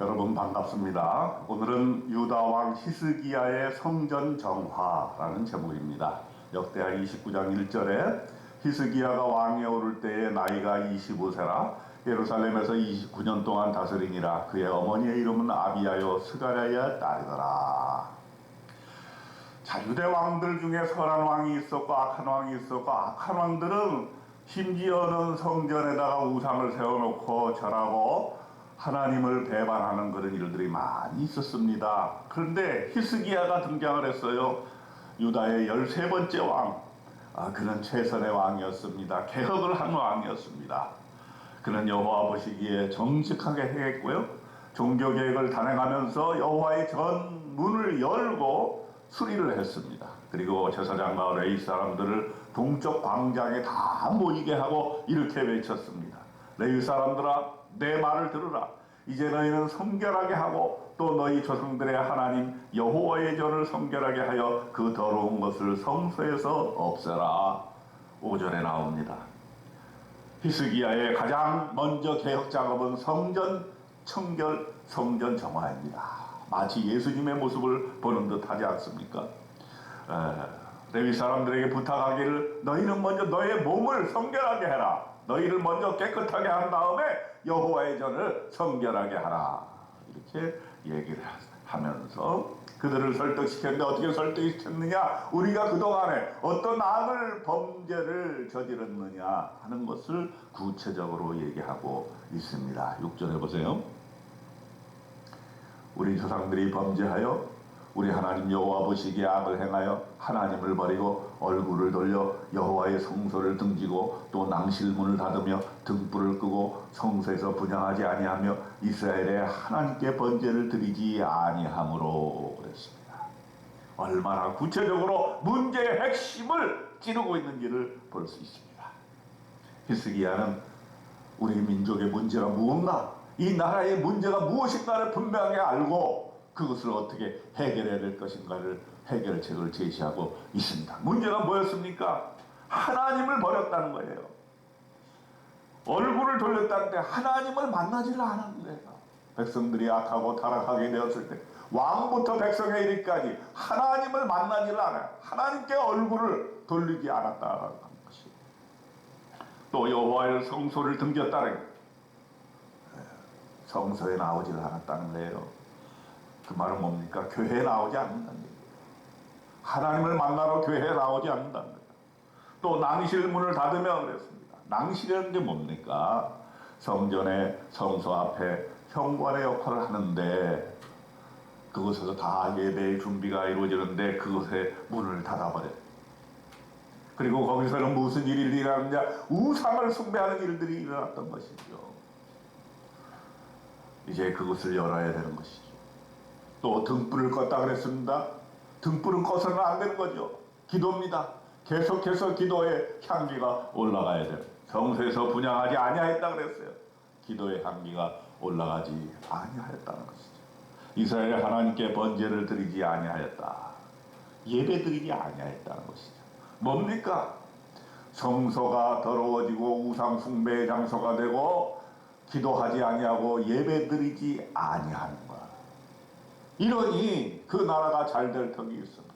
여러분 반갑습니다. 오늘은 유다왕 히스기야의 성전 정화라는 제목입니다. 역대하 29장 1절에 히스기야가 왕에 오를 때에 나이가 25세라 예루살렘에서 29년 동안 다스리니라. 그의 어머니의 이름은 아비야요 스가랴의 딸이더라. 자, 유대 왕들 중에 선한 왕이 있었고 악한 왕이 있었고, 악한 왕들은 심지어는 성전에다가 우상을 세워놓고 절하고 하나님을 배반하는 그런 일들이 많이 있었습니다. 그런데 히스기야가 등장을 했어요. 유다의 13번째 왕. 그는 최선의 왕이었습니다. 개혁을 한 왕이었습니다. 그는 여호와 보시기에 정직하게 행했고요, 종교개혁을 단행하면서 여호와의 전 문을 열고 수리를 했습니다. 그리고 제사장과 레위 사람들을 동쪽 광장에 다 모이게 하고 이렇게 외쳤습니다. 레위 사람들아, 내 말을 들으라. 이제 너희는 성결하게 하고 또 너희 조상들의 하나님 여호와의 전을 성결하게 하여 그 더러운 것을 성소에서 없애라. 5절에 나옵니다. 히스기야의 가장 먼저 개혁 작업은 성전 청결, 성전 정화입니다. 마치 예수님의 모습을 보는 듯 하지 않습니까? 레위 사람들에게 부탁하기를 너희는 먼저 너의 몸을 성결하게 해라. 너희를 먼저 깨끗하게 한 다음에 여호와의 전을 성결하게 하라. 이렇게 얘기를 하면서 그들을 설득시켰는데, 어떻게 설득시켰느냐? 우리가 그동안에 어떤 악을, 범죄를 저질렀느냐 하는 것을 구체적으로 얘기하고 있습니다. 6절에 보세요. 우리 조상들이 범죄하여 우리 하나님 여호와 보시기에 악을 행하여 하나님을 버리고 얼굴을 돌려 여호와의 성소를 등지고 또 낭실문을 닫으며 등불을 끄고 성소에서 분향하지 아니하며 이스라엘의 하나님께 번제를 드리지 아니하므로 그랬습니다. 얼마나 구체적으로 문제의 핵심을 찌르고 있는지를 볼 수 있습니다. 히스기야는 우리 민족의 문제가 무엇인가, 이 나라의 문제가 무엇인가를 분명하게 알고 그것을 어떻게 해결해야 될 것인가를 해결책을 제시하고 있습니다. 문제가 뭐였습니까? 하나님을 버렸다는 거예요. 얼굴을 돌렸다는데 하나님을 만나지를 않았는데, 백성들이 악하고 타락하게 되었을 때 왕부터 백성에 이르기까지 하나님을 만나지를 않아요. 하나님께 얼굴을 돌리지 않았다는 것이. 또 여호와의 성소를 등졌다는 거예요. 성소에 나오지를 않았다는 거예요. 그 말은 뭡니까? 교회에 나오지 않는다는 얘기예요. 하나님을 만나러 교회에 나오지 않는다는 거예요. 또 낭실 문을 닫으며 그랬습니다. 낭실이라는 게 뭡니까? 성전의 성소 앞에 현관의 역할을 하는데, 그곳에서 다 예배의 준비가 이루어지는데 그곳에 문을 닫아버려요. 그리고 거기서는 무슨 일이 일어나느냐? 우상을 숭배하는 일들이 일어났던 것이죠. 이제 그것을 열어야 되는 것이죠. 또 등불을 껐다 그랬습니다. 등불은 꺼서는 안 되는 거죠. 기도입니다. 계속해서 기도의 향기가 올라가야 돼요. 성소에서 분향하지 아니하였다 그랬어요. 기도의 향기가 올라가지 아니하였다는 것이죠. 이스라엘 하나님께 번제를 드리지 아니하였다. 예배 드리지 아니하였다는 것이죠. 뭡니까? 성소가 더러워지고 우상 숭배의 장소가 되고 기도하지 아니하고 예배 드리지 아니하는 것. 이러니 그 나라가 잘 될 턱이 있습니다.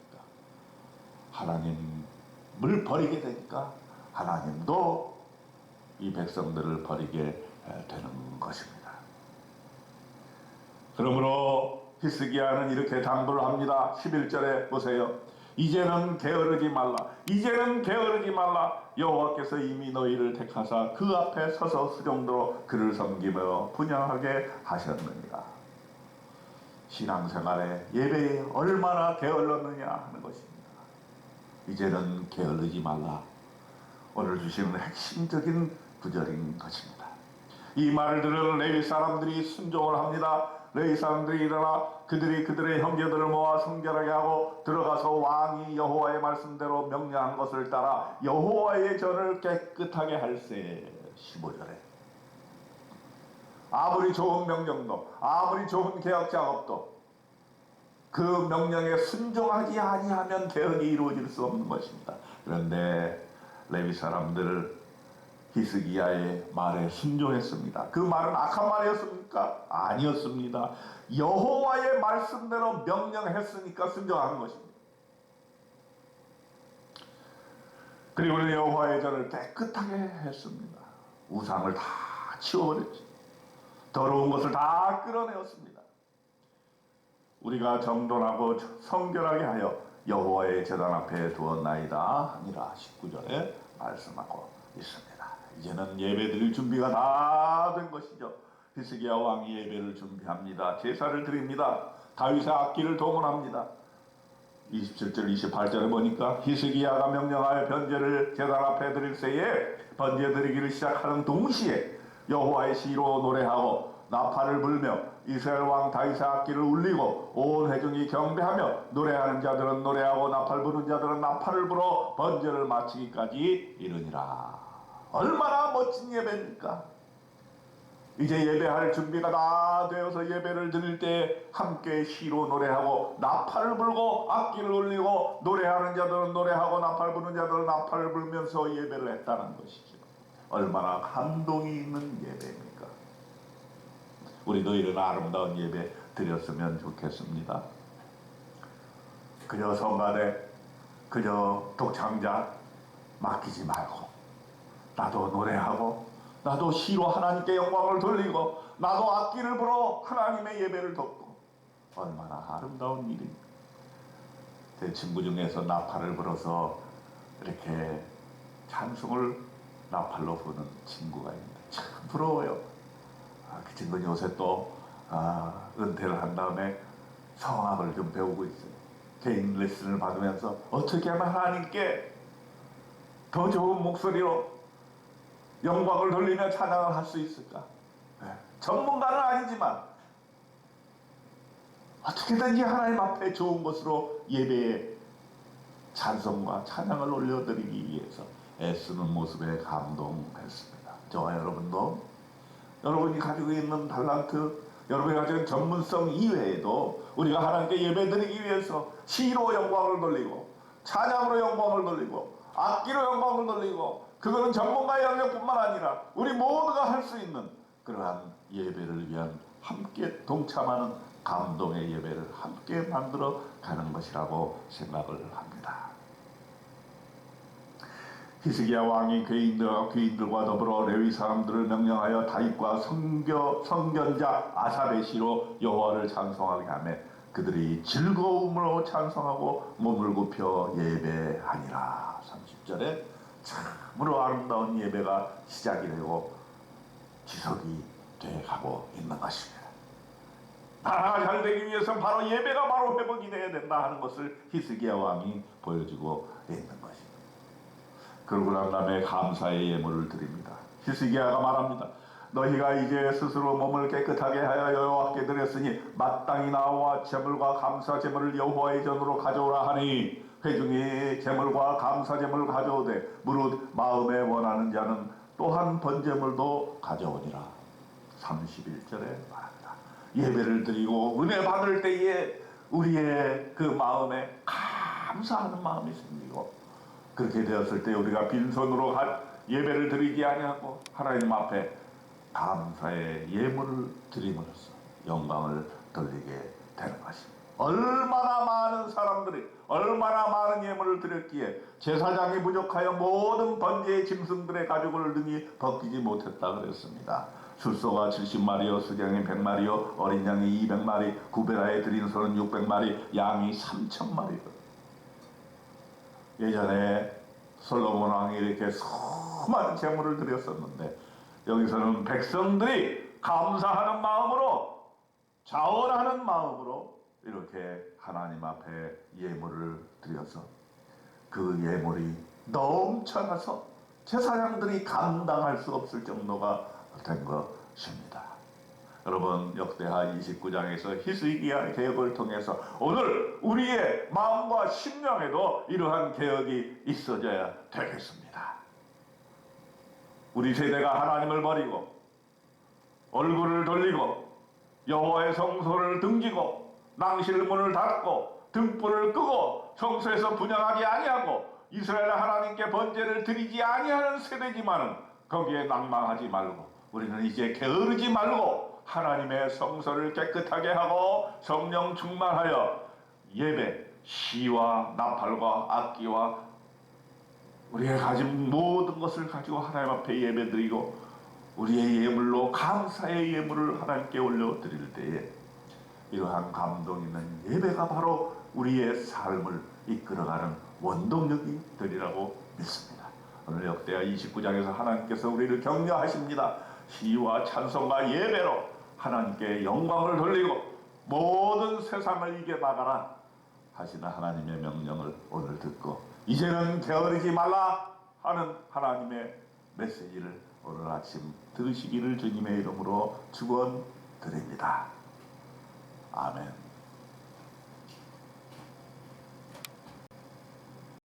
하나님을 버리게 되니까 하나님도 이 백성들을 버리게 되는 것입니다. 그러므로 히스기야는 이렇게 당부를 합니다. 11절에 보세요. 이제는 게으르지 말라. 이제는 게으르지 말라. 여호와께서 이미 너희를 택하사 그 앞에 서서 수종도로 그를 섬기며 분향하게 하셨느니라. 신앙생활에 예배에 얼마나 게을렀느냐 하는 것입니다. 이제는 게을르지 말라. 오늘 주시는 핵심적인 구절인 것입니다. 이 말을 들은 레위 사람들이 순종을 합니다. 레위 사람들이 일어나 그들의 형제들을 모아 성결하게 하고 들어가서 왕이 여호와의 말씀대로 명령한 것을 따라 여호와의 전을 깨끗하게 할세. 15절에 아무리 좋은 명령도, 아무리 좋은 개혁 작업도 그 명령에 순종하지 아니하면 개혁이 이루어질 수 없는 것입니다. 그런데 레위 사람들, 히스기야의 말에 순종했습니다. 그 말은 악한 말이었습니까? 아니었습니다. 여호와의 말씀대로 명령했으니까 순종하는 것입니다. 그리고 여호와의 전을 깨끗하게 했습니다. 우상을 다 치워버렸죠. 더러운 것을 다 끌어내었습니다. 우리가 정돈하고 성결하게 하여 여호와의 제단 앞에 두었나이다 하니라 19절에 말씀하고 있습니다. 이제는 예배드릴 준비가 다 된 것이죠. 히스기야 왕이 예배를 준비합니다. 제사를 드립니다. 다윗의 악기를 동원합니다. 27절 28절에 보니까 히스기야가 명령하여 번제를 제단 앞에 드릴 새에 번제 드리기를 시작하는 동시에 여호와의 시로 노래하고 나팔을 불며 이스라엘 왕 다윗의 악기를 울리고 온 회중이 경배하며 노래하는 자들은 노래하고 나팔 부는 자들은 나팔을 불어 번제를 마치기까지 이르니라. 얼마나 멋진 예배입니까? 이제 예배할 준비가 다 되어서 예배를 드릴 때 함께 시로 노래하고 나팔을 불고 악기를 울리고 노래하는 자들은 노래하고 나팔 부는 자들은 나팔을 불면서 예배를 했다는 것이죠. 얼마나 감동이 있는 예배입니까? 우리도 이런 아름다운 예배 드렸으면 좋겠습니다. 그저 성가대, 그저 독창자 맡기지 말고 나도 노래하고 나도 시로 하나님께 영광을 돌리고 나도 악기를 불어 하나님의 예배를 돕고 얼마나 아름다운 일입니까? 제 친구 중에서 나팔을 불어서 이렇게 찬송을 나팔로 부는 친구가 있는데 참 부러워요. 그 친구는 요새 또 은퇴를 한 다음에 성악을 좀 배우고 있어요. 개인 레슨을 받으면서 어떻게 하면 하나님께 더 좋은 목소리로 영광을 돌리며 찬양을 할 수 있을까? 전문가는 아니지만 어떻게든지 하나님 앞에 좋은 것으로 예배에 찬송과 찬양을 올려드리기 위해서 애쓰는 모습에 감동했습니다. 저와 여러분도 여러분이 가지고 있는 달란트, 여러분이 가지고 있는 전문성 이외에도 우리가 하나님께 예배드리기 위해서 시로 영광을 돌리고 찬양으로 영광을 돌리고 악기로 영광을 돌리고 그거는 전문가의 영역뿐만 아니라 우리 모두가 할 수 있는 그러한 예배를 위한 함께 동참하는 감동의 예배를 함께 만들어 가는 것이라고 생각을 합니다. 히스기야 왕이 귀인들과 더불어 레위 사람들을 명령하여 다윗과 선견자 아삽의 시로 여호와를 찬송하게 하며 그들이 즐거움으로 찬송하고 몸을 굽혀 예배하니라. 30절에 참으로 아름다운 예배가 시작이 되고 지속이 돼가고 있는 것입니다. 나라가 잘 되기 위해서는 바로 예배가 바로 회복이 돼야 된다 하는 것을 히스기야 왕이 보여주고 있는 것입니다. 그러고 난 다음에 감사의 예물을 드립니다. 히스기야가 말합니다. 너희가 이제 스스로 몸을 깨끗하게 하여 여호와께 드렸으니 마땅히 나와 제물과 감사 제물을 여호와의 전으로 가져오라 하니 회중이 제물과 감사 제물을 가져오되 무릇 마음에 원하는 자는 또한 번제물도 가져오니라. 31절에 말합니다. 예배를 드리고 은혜 받을 때에 우리의 그 마음에 감사하는 마음이 생기고 그렇게 되었을 때 우리가 빈손으로 예배를 드리지 아니하고 하나님 앞에 감사의 예물을 드림으로써 영광을 돌리게 되는 것입니다. 얼마나 많은 사람들이 얼마나 많은 예물을 드렸기에 제사장이 부족하여 모든 번제의 짐승들의 가죽을 등이 벗기지 못했다 그랬습니다. 술소가 70마리요 수장이 100마리요 어린 양이 200마리 구베라에 드린 소는 600마리 양이 3000마리. 예전에 솔로몬 왕이 이렇게 수많은 제물을 드렸었는데 여기서는 백성들이 감사하는 마음으로 자원하는 마음으로 이렇게 하나님 앞에 예물을 드려서 그 예물이 넘쳐나서 제사장들이 감당할 수 없을 정도가 된 것입니다. 여러분 역대하 29장에서 히스기야 개혁을 통해서 오늘 우리의 마음과 심령에도 이러한 개혁이 있어져야 되겠습니다. 우리 세대가 하나님을 버리고 얼굴을 돌리고 여호와의 성소를 등지고 낭실 문을 닫고 등불을 끄고 성소에서 분향하지 아니하고 이스라엘 하나님께 번제를 드리지 아니하는 세대지만은 거기에 낭망하지 말고 우리는 이제 게으르지 말고 하나님의 성소를 깨끗하게 하고 성령 충만하여 예배, 시와 나팔과 악기와 우리가 가진 모든 것을 가지고 하나님 앞에 예배드리고 우리의 예물로 감사의 예물을 하나님께 올려드릴 때에 이러한 감동 있는 예배가 바로 우리의 삶을 이끌어가는 원동력이 되리라고 믿습니다. 오늘 역대하 29장에서 하나님께서 우리를 격려하십니다. 시와 찬송과 예배로 하나님께 영광을 돌리고 모든 세상을 이겨나가라 하시는 하나님의 명령을 오늘 듣고 이제는 게으르지 말라 하는 하나님의 메시지를 오늘 아침 들으시기를 주님의 이름으로 축원드립니다. 아멘.